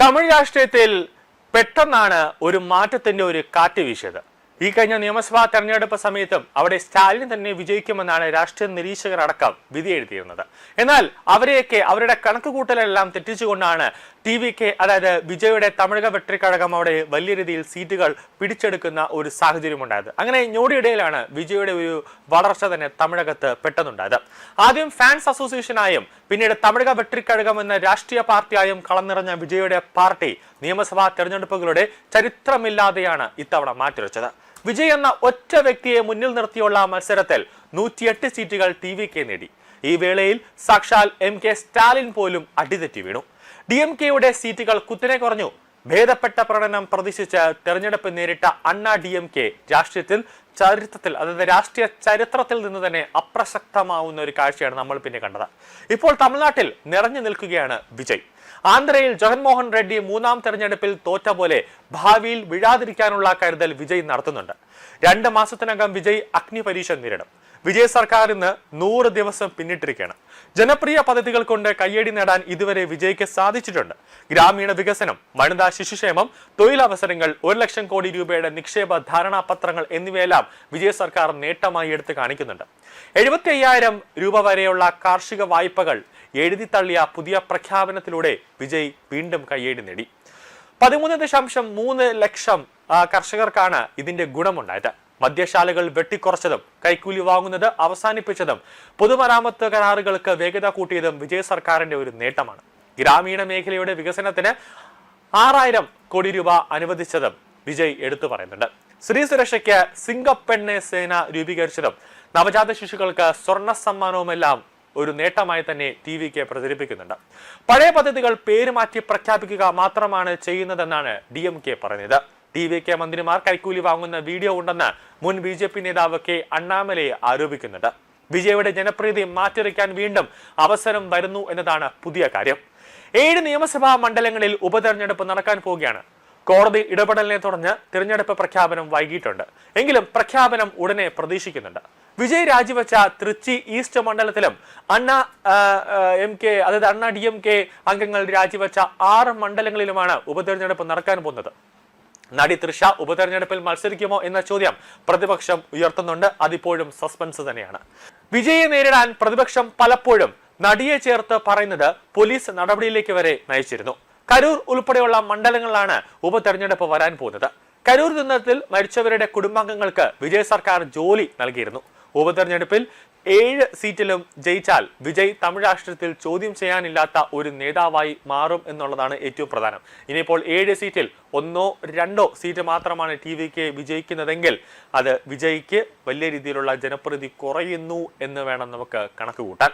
തമിഴ് രാഷ്ട്രീയത്തിൽ പെട്ടെന്നാണ് ഒരു മാറ്റത്തിന്റെ ഒരു കാറ്റ് വീശിയത്. ഈ കഴിഞ്ഞ നിയമസഭാ തെരഞ്ഞെടുപ്പ് സമയത്തും അവിടെ സ്റ്റാലിൻ തന്നെ വിജയിക്കുമെന്നാണ് രാഷ്ട്രീയ നിരീക്ഷകർ അടക്കം വിധി എഴുതിയിരുന്നത്. എന്നാൽ അവരെയൊക്കെ അവരുടെ കണക്കുകൂട്ടലെല്ലാം തെറ്റിച്ചുകൊണ്ടാണ് TVK, അതായത് വിജയുടെ തമിഴക വെട്രിക്കഴകം, അവിടെ വലിയ രീതിയിൽ സീറ്റുകൾ പിടിച്ചെടുക്കുന്ന ഒരു സാഹചര്യം ഉണ്ടായത്. അങ്ങനെ ഞൊടിയിടയിലാണ് വിജയുടെ ഒരു വളർച്ച തന്നെ തമിഴകത്ത് പെട്ടെന്നുണ്ടായത്. ആദ്യം ഫാൻസ് അസോസിയേഷനായും പിന്നീട് തമിഴക വെട്രിക്കഴകം എന്ന രാഷ്ട്രീയ പാർട്ടിയായും കളം നിറഞ്ഞ വിജയുടെ പാർട്ടി നിയമസഭാ തെരഞ്ഞെടുപ്പുകളുടെ ചരിത്രമില്ലാതെയാണ് ഇത്തവണ മാറ്റുരച്ചത്. വിജയ് എന്ന ഒറ്റ വ്യക്തിയെ മുന്നിൽ നിർത്തിയുള്ള മത്സരത്തിൽ 108 സീറ്റുകൾ TVK നേടി. ഈ വേളയിൽ സാക്ഷാൽ MK സ്റ്റാലിൻ പോലും അടിതെറ്റി വീണു. DMKയുടെ സീറ്റുകൾ കുത്തിനെ കുറഞ്ഞു. ഭേദപ്പെട്ട പ്രകടനം പ്രതീക്ഷിച്ച് തെരഞ്ഞെടുപ്പ് നേരിട്ട അണ്ണാ DMK ചരിത്രത്തിൽ, അതായത് രാഷ്ട്രീയ ചരിത്രത്തിൽ നിന്ന് തന്നെ അപ്രസക്തമാവുന്ന ഒരു കാഴ്ചയാണ് നമ്മൾ പിന്നെ കണ്ടത്. ഇപ്പോൾ തമിഴ്നാട്ടിൽ നിറഞ്ഞു നിൽക്കുകയാണ് വിജയ്. ആന്ധ്രയിൽ ജഗൻമോഹൻ റെഡ്ഡി മൂന്നാം തെരഞ്ഞെടുപ്പിൽ തോറ്റ പോലെ ഭാവിയിൽ വീഴാതിരിക്കാനുള്ള കരുതൽ വിജയ് നടത്തുന്നുണ്ട്. 2 മാസത്തിനകം വിജയ് അഗ്നി പരീക്ഷ നേരിടും. വിജയ് സർക്കാർ ഇന്ന് 100 ദിവസം പിന്നിട്ടിരിക്കുകയാണ്. ജനപ്രിയ പദ്ധതികൾ കൊണ്ട് കയ്യടി നേടാൻ ഇതുവരെ വിജയ്ക്ക് സാധിച്ചിട്ടുണ്ട്. ഗ്രാമീണ വികസനം, വനിതാ ശിശുക്ഷേമം, തൊഴിലവസരങ്ങൾ, 1 ലക്ഷം കോടി രൂപയുടെ നിക്ഷേപ ധാരണാപത്രങ്ങൾ എന്നിവയെല്ലാം വിജയ് സർക്കാർ നേട്ടമായി എടുത്തു കാണിക്കുന്നുണ്ട്. 75,000 രൂപ വരെയുള്ള കാർഷിക വായ്പകൾ എഴുതിത്തള്ളിയ പുതിയ പ്രഖ്യാപനത്തിലൂടെ വിജയ് വീണ്ടും കയ്യടി നേടി. 13.3 ലക്ഷം കർഷകർക്കാണ് ഇതിന്റെ ഗുണമുണ്ടായത്. മദ്യശാലകൾ വെട്ടിക്കുറച്ചതും കൈക്കൂലി വാങ്ങുന്നത് അവസാനിപ്പിച്ചതും പൊതുമരാമത്ത് കരാറുകൾക്ക് വേഗത കൂട്ടിയതും വിജയ് സർക്കാരിന്റെ ഒരു നേട്ടമാണ്. ഗ്രാമീണ മേഖലയുടെ വികസനത്തിന് 6,000 കോടി രൂപ അനുവദിച്ചതും വിജയ് എടുത്തു പറയുന്നുണ്ട്. സ്ത്രീ സുരക്ഷയ്ക്ക് സിംഗപ്പെണ്ണെ സേന രൂപീകരിച്ചതും നവജാത ശിശുക്കൾക്ക് സ്വർണ്ണ സമ്മാനവുമെല്ലാം ഒരു നേട്ടമായി തന്നെ TVK പ്രചരിപ്പിക്കുന്നുണ്ട്. പഴയ പദ്ധതികൾ പേര് മാറ്റി പ്രഖ്യാപിക്കുക മാത്രമാണ് ചെയ്യുന്നതെന്നാണ് DMK പറയുന്നത്. TVK മന്ത്രിമാർ കൈക്കൂലി വാങ്ങുന്ന വീഡിയോ ഉണ്ടെന്ന് മുൻ BJP നേതാവ് K അണ്ണാമലയെ ആരോപിക്കുന്നുണ്ട്. വിജയുടെ ജനപ്രീതി മാറ്റിരയ്ക്കാൻ വീണ്ടും അവസരം വരുന്നു എന്നതാണ് പുതിയ കാര്യം. 7 നിയമസഭാ മണ്ഡലങ്ങളിൽ ഉപതെരഞ്ഞെടുപ്പ് നടക്കാൻ പോവുകയാണ്. കോടതി ഇടപെടലിനെ തുടർന്ന് തിരഞ്ഞെടുപ്പ് പ്രഖ്യാപനം വൈകിട്ടുണ്ട്. എങ്കിലും പ്രഖ്യാപനം ഉടനെ പ്രതീക്ഷിക്കുന്നുണ്ട്. വിജയ് രാജിവെച്ച തൃച്ചി ഈസ്റ്റ് മണ്ഡലത്തിലും അണ്ണാ DMK അംഗങ്ങൾ രാജിവെച്ച 6 മണ്ഡലങ്ങളിലുമാണ് ഉപതെരഞ്ഞെടുപ്പ് നടക്കാൻ പോകുന്നത്. നടി തൃഷ ഉപതെരഞ്ഞെടുപ്പിൽ മത്സരിക്കുമോ എന്ന ചോദ്യം പ്രതിപക്ഷം ഉയർത്തുന്നുണ്ട്. അതിപ്പോഴും സസ്പെൻസ് തന്നെയാണ്. വിജയെ നേരിടാൻ പ്രതിപക്ഷം പലപ്പോഴും നടിയെ ചേർത്ത് പറയുന്നത് പോലീസ് നടപടിയിലേക്ക് വരെ നയിച്ചിരുന്നു. കരൂർ ഉൾപ്പെടെയുള്ള മണ്ഡലങ്ങളിലാണ് ഉപതെരഞ്ഞെടുപ്പ് വരാൻ പോകുന്നത്. കരൂർ ദുരന്തത്തിൽ മരിച്ചവരുടെ കുടുംബാംഗങ്ങൾക്ക് വിജയ് സർക്കാർ ജോലി നൽകിയിരുന്നു. ഉപതെരഞ്ഞെടുപ്പിൽ 7 സീറ്റിലും ജയിച്ചാൽ വിജയ് തമിഴ് രാഷ്ട്രീയത്തിൽ ചോദ്യം ചെയ്യാനില്ലാത്ത ഒരു നേതാവായി മാറും എന്നുള്ളതാണ് ഏറ്റവും പ്രധാനം. ഇനിയിപ്പോൾ 7 സീറ്റിൽ 1 or 2 സീറ്റ് മാത്രമാണ് TVK വിജയിക്കുന്നതെങ്കിൽ അത് വിജയ്ക്ക് വലിയ രീതിയിലുള്ള ജനപ്രീതി കുറയുന്നു എന്ന് വേണം നമുക്ക് കണക്ക് കൂട്ടാൻ.